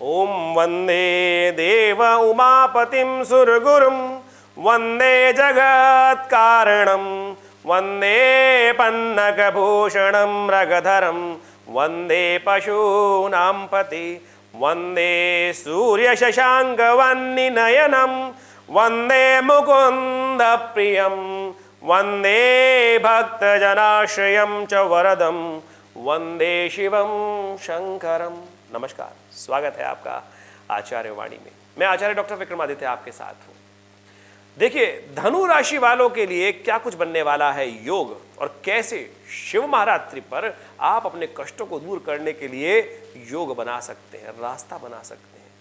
ओम वंदे देव उमापतिं सुरगुरुं वंदे जगत्कारणं वंदे पन्नगभूषणं मृगधरं वंदे पशूनां पति वंदे सूर्यशशाङ्कवह्निनयनं वंदे मुकुन्दप्रियं वंदे भक्तजनाश्रयं च वरदं वंदे शिवं शंकरम। नमस्कार, स्वागत है आपका आचार्य वाणी में। मैं आचार्य डॉक्टर विक्रमादित्य आपके साथ हूं। देखिए, धनु राशि वालों के लिए क्या कुछ बनने वाला है योग, और कैसे शिव महारात्रि पर आप अपने कष्टों को दूर करने के लिए योग बना सकते हैं, रास्ता बना सकते हैं।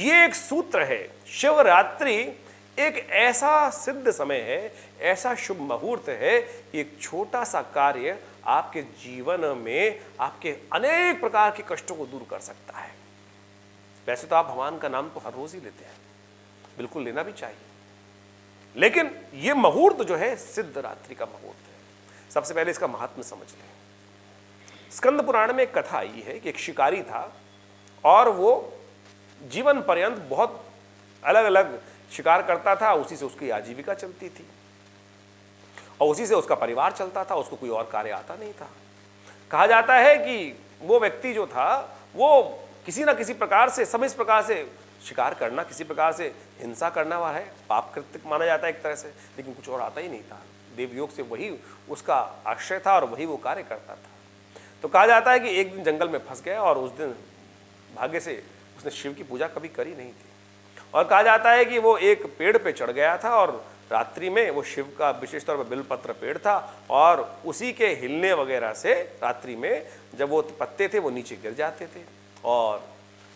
ये एक सूत्र है। शिवरात्रि एक ऐसा सिद्ध समय है, ऐसा शुभ मुहूर्त है, एक छोटा सा कार्य आपके जीवन में आपके अनेक प्रकार के कष्टों को दूर कर सकता है। वैसे तो आप भगवान का नाम तो हर रोज ही लेते हैं, बिल्कुल लेना भी चाहिए, लेकिन यह मुहूर्त जो है सिद्ध रात्रि का मुहूर्त है। सबसे पहले इसका महात्म्य समझ लें। स्कंद पुराण में एक कथा आई है कि एक शिकारी था और वो जीवन पर्यंत बहुत अलग अलग शिकार करता था, उसी से उसकी आजीविका चलती थी और उसी से उसका परिवार चलता था, उसको कोई और कार्य आता नहीं था। कहा जाता है कि वो व्यक्ति जो था वो किसी ना किसी प्रकार से, सब इस प्रकार से शिकार करना, किसी प्रकार से हिंसा करना वाला है, पाप कृत्य माना जाता है एक तरह से, लेकिन कुछ और आता ही नहीं था। देवयोग से वही उसका आश्रय था और वही वो कार्य करता था। तो कहा जाता है कि एक दिन जंगल में फंस गया और उस दिन भाग्य से उसने शिव की पूजा कभी करी नहीं थी, और कहा जाता है कि वो एक पेड़ पे चढ़ गया था और रात्रि में वो शिव का विशेष तौर पर बिलपत्र पेड़ था और उसी के हिलने वगैरह से रात्रि में जब वो पत्ते थे वो नीचे गिर जाते थे, और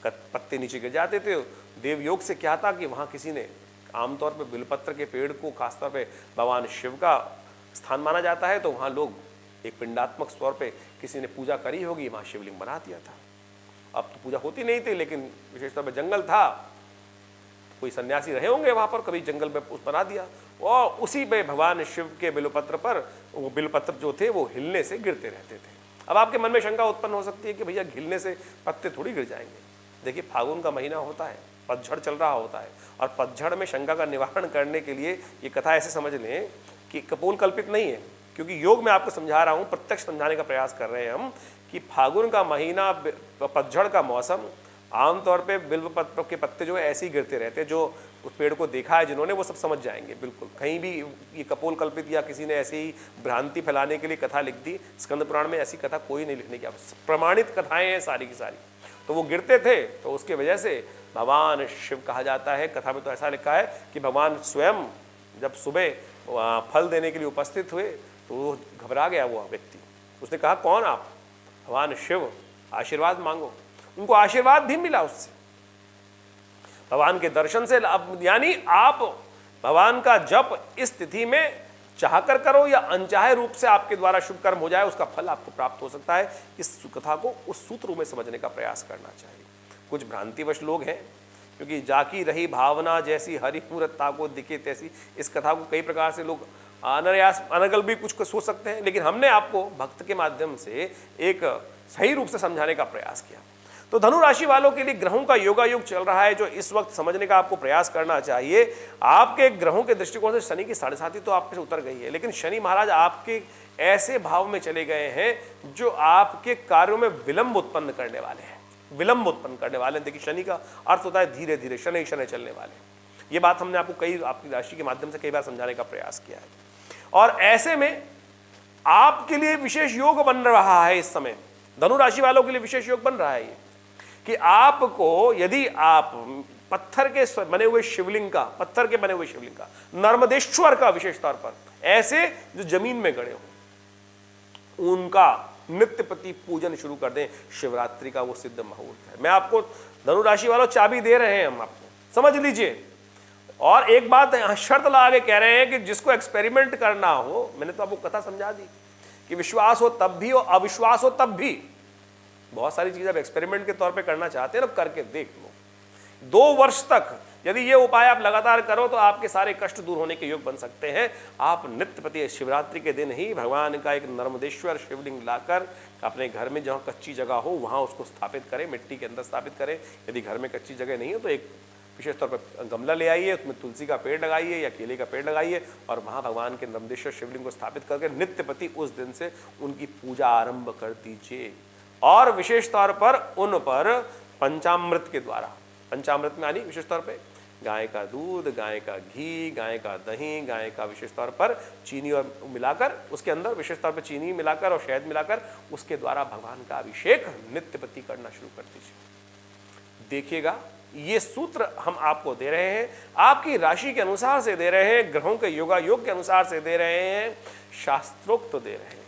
पत्ते नीचे गिर जाते थे। देवयोग से क्या था कि वहाँ किसी ने, आमतौर पर बिलपत्र के पेड़ को खासतौर पे भगवान शिव का स्थान माना जाता है, तो वहाँ लोग एक पिंडात्मक तौर पे किसी ने पूजा करी होगी, वहाँ शिवलिंग बना दिया था। अब तो पूजा होती नहीं थी, लेकिन विशेष तौर पर जंगल था, कोई सन्यासी रहे होंगे वहाँ पर, कभी जंगल में उस बना दिया और उसी पे भगवान शिव के बिलपत्र पर वो बिलपत्र जो थे वो हिलने से गिरते रहते थे। अब आपके मन में शंका उत्पन्न हो सकती है कि भैया हिलने से पत्ते थोड़ी गिर जाएंगे। देखिए, फागुन का महीना होता है, पतझड़ चल रहा होता है, और पतझड़ में शंका का निवारण करने के लिए ये कथा ऐसे समझ लें कि कपोल कल्पित नहीं है, क्योंकि योग में आपको समझा रहा हूँ, प्रत्यक्ष समझाने का प्रयास कर रहे हैं हम कि फागुन का महीना, पतझड़ का मौसम, आमतौर पे बिल्व पत्र के पत्ते जो है ऐसे ही गिरते रहते हैं। जो उस पेड़ को देखा है जिन्होंने, वो सब समझ जाएंगे बिल्कुल। कहीं भी ये कपोल कल्पित या किसी ने ऐसी ही भ्रांति फैलाने के लिए कथा लिख दी, स्कंद पुराण में ऐसी कथा कोई नहीं लिखने की आवश्यकता, प्रमाणित कथाएं हैं सारी की सारी। तो वो गिरते थे, तो उसके वजह से भगवान शिव कहा जाता है। कथा में तो ऐसा लिखा है कि भगवान स्वयं जब सुबह फल देने के लिए उपस्थित हुए तो वो घबरा गया वो व्यक्ति। उसने कहा, कौन आप? भगवान शिव, आशीर्वाद मांगो। उनको आशीर्वाद भी मिला उससे, भगवान के दर्शन से। अब यानी आप भगवान का जप इस तिथि में चाहकर करो या अनचाहे रूप से आपके द्वारा शुभ कर्म हो जाए, उसका फल आपको प्राप्त हो सकता है। इस कथा को उस सूत्र में समझने का प्रयास करना चाहिए। कुछ भ्रांतिवश लोग हैं, क्योंकि जाकी रही भावना जैसी हरि मूर्तता को दिखे तैसी, इस कथा को कई प्रकार से लोग अनायास अनगल भी कुछ सोच सकते हैं, लेकिन हमने आपको भक्त के माध्यम से एक सही रूप से समझाने का प्रयास किया। तो धनु राशि वालों के लिए ग्रहों का योगायोग चल रहा है, जो इस वक्त समझने का आपको प्रयास करना चाहिए। आपके ग्रहों के दृष्टिकोण से शनि की 7.5 तो आपके से उतर गई है, लेकिन शनि महाराज आपके ऐसे भाव में चले गए हैं जो आपके कार्यों में विलंब उत्पन्न करने वाले हैं, विलंब उत्पन्न करने वाले हैं। देखिए, शनि का अर्थ होता है धीरे धीरे, शनि शनि चलने वाले। ये बात हमने आपको कई, आपकी राशि के माध्यम से कई बार समझाने का प्रयास किया है। और ऐसे में आपके लिए विशेष योग बन रहा है इस समय, धनु राशि वालों के लिए विशेष योग बन रहा है ये, कि आपको, यदि आप पत्थर के बने हुए शिवलिंग का, पत्थर के बने हुए शिवलिंग का, नर्मदेश्वर का विशेष तौर पर, ऐसे जो जमीन में गड़े हो, उनका नित्य प्रति पूजन शुरू कर दें। शिवरात्रि का वो सिद्ध मुहूर्त है। मैं आपको धनु राशि वालों चाबी दे रहे हैं, हम आपको समझ लीजिए। और एक बात शर्त लगा के कह रहे हैं कि जिसको एक्सपेरिमेंट करना हो, मैंने तो आपको कथा समझा दी कि विश्वास हो तब भी और अविश्वास हो तब भी। बहुत सारी चीज़ आप एक्सपेरिमेंट के तौर पे करना चाहते हैं ना, करके देख लो। 2 वर्ष तक यदि ये उपाय आप लगातार करो तो आपके सारे कष्ट दूर होने के योग बन सकते हैं। आप नित्य प्रति शिवरात्रि के दिन ही भगवान का एक नर्मदेश्वर शिवलिंग लाकर अपने घर में जहाँ कच्ची जगह हो वहाँ उसको स्थापित करें, मिट्टी के अंदर स्थापित करें। यदि घर में कच्ची जगह नहीं है तो एक विशेष तौर पर गमला ले आइए, उसमें तुलसी का पेड़ लगाइए या केले का पेड़ लगाइए और वहाँ भगवान के नर्मदेश्वर शिवलिंग को स्थापित करके नित्य प्रति उस दिन से उनकी पूजा आरंभ कर दीजिए। और विशेष तौर पर उन पर पंचामृत के द्वारा, पंचामृत में यानी विशेष तौर पर गाय का दूध, गाय का घी, गाय का दही, गाय का विशेष तौर पर चीनी और मिलाकर, उसके अंदर विशेष तौर पर चीनी मिलाकर और शहद मिलाकर उसके द्वारा भगवान का अभिषेक नित्य प्रति करना शुरू कर दीजिए। देखिएगा, ये सूत्र हम आपको दे रहे हैं, आपकी राशि के अनुसार से दे रहे हैं, ग्रहों के योगा योग के अनुसार से दे रहे हैं, शास्त्रोक्त दे रहे हैं।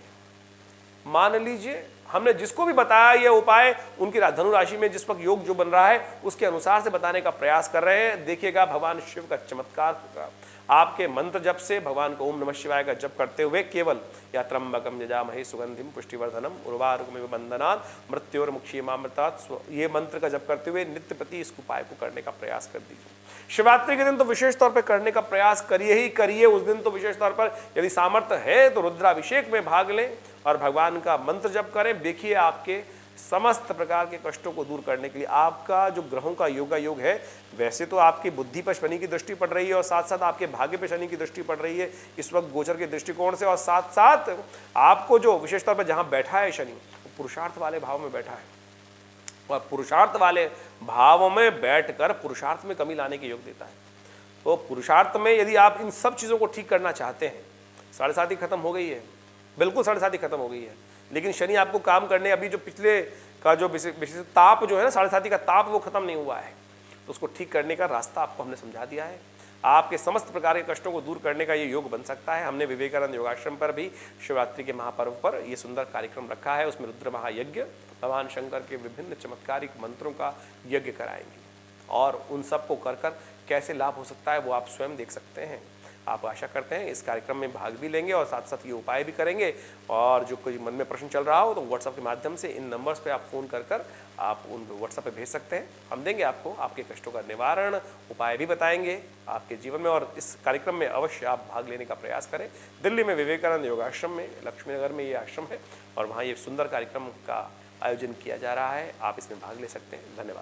मान लीजिए हमने जिसको भी बताया ये उपाय उनकी धनु राशि में जिस वक्त योग जो बन रहा है उसके अनुसार से बताने का प्रयास कर रहे हैं। देखिएगा भगवान शिव का चमत्कार होगा। आपके मंत्र जप से भगवान को ओम नमः शिवाय का जप करते हुए केवल या त्र्यंबकम यजामहे सुगंधिम पुष्टिवर्धनम उर्वारुकमिव बंधनात् मृत्योर्मुक्षीयमामृतात्, ये मंत्र का जप करते हुए नित्य प्रति इस उपाय को करने का प्रयास कर दीजिए। शिवरात्रि के दिन तो विशेष तौर पर करने का प्रयास करिए ही करिए। उस दिन तो विशेष तौर पर यदि सामर्थ्य है तो रुद्राभिषेक में भाग लें और भगवान का मंत्र जप करें। देखिए आपके समस्त प्रकार के कष्टों को दूर करने के लिए आपका जो ग्रहों का योगा योग है, वैसे तो आपकी बुद्धि पर शनि की दृष्टि पड़ रही है और साथ साथ आपके भाग्य पर शनि की दृष्टि पड़ रही है इस वक्त गोचर के दृष्टिकोण से, और साथ साथ आपको जो विशेष तौर पर जहाँ बैठा है शनि पुरुषार्थ वाले भाव में बैठा है और पुरुषार्थ वाले भाव में बैठकर पुरुषार्थ में कमी लाने के योग देता है। तो पुरुषार्थ में यदि आप इन सब चीज़ों को ठीक करना चाहते हैं, 7.5 खत्म हो गई है, बिल्कुल 7.5 खत्म हो गई है, लेकिन शनि आपको काम करने, अभी जो पिछले का जो विशेष ताप जो है ना 7.5 का ताप वो खत्म नहीं हुआ है, तो उसको ठीक करने का रास्ता आपको हमने समझा दिया है। आपके समस्त प्रकार के कष्टों को दूर करने का ये योग बन सकता है। हमने विवेकानंद योगाश्रम पर भी शिवरात्रि के महापर्व पर ये सुंदर कार्यक्रम रखा है। उसमें रुद्र महायज्ञ, भगवान शंकर के विभिन्न चमत्कारिक मंत्रों का यज्ञ कराएंगे और उन सब को कर कर कैसे लाभ हो सकता है वो आप स्वयं देख सकते हैं। आप आशा करते हैं इस कार्यक्रम में भाग भी लेंगे और साथ साथ ये उपाय भी करेंगे। और जो कोई मन में प्रश्न चल रहा हो तो व्हाट्सएप के माध्यम से इन नंबर्स पे आप फ़ोन कर आप उन व्हाट्सएप पे भेज सकते हैं। हम देंगे आपको आपके कष्टों का निवारण, उपाय भी बताएंगे आपके जीवन में, और इस कार्यक्रम में अवश्य आप भाग लेने का प्रयास करें। दिल्ली में विवेकानंद योगाश्रम में, लक्ष्मी नगर में ये आश्रम है और वहाँ ये सुंदर कार्यक्रम का आयोजन किया जा रहा है। आप इसमें भाग ले सकते हैं। धन्यवाद।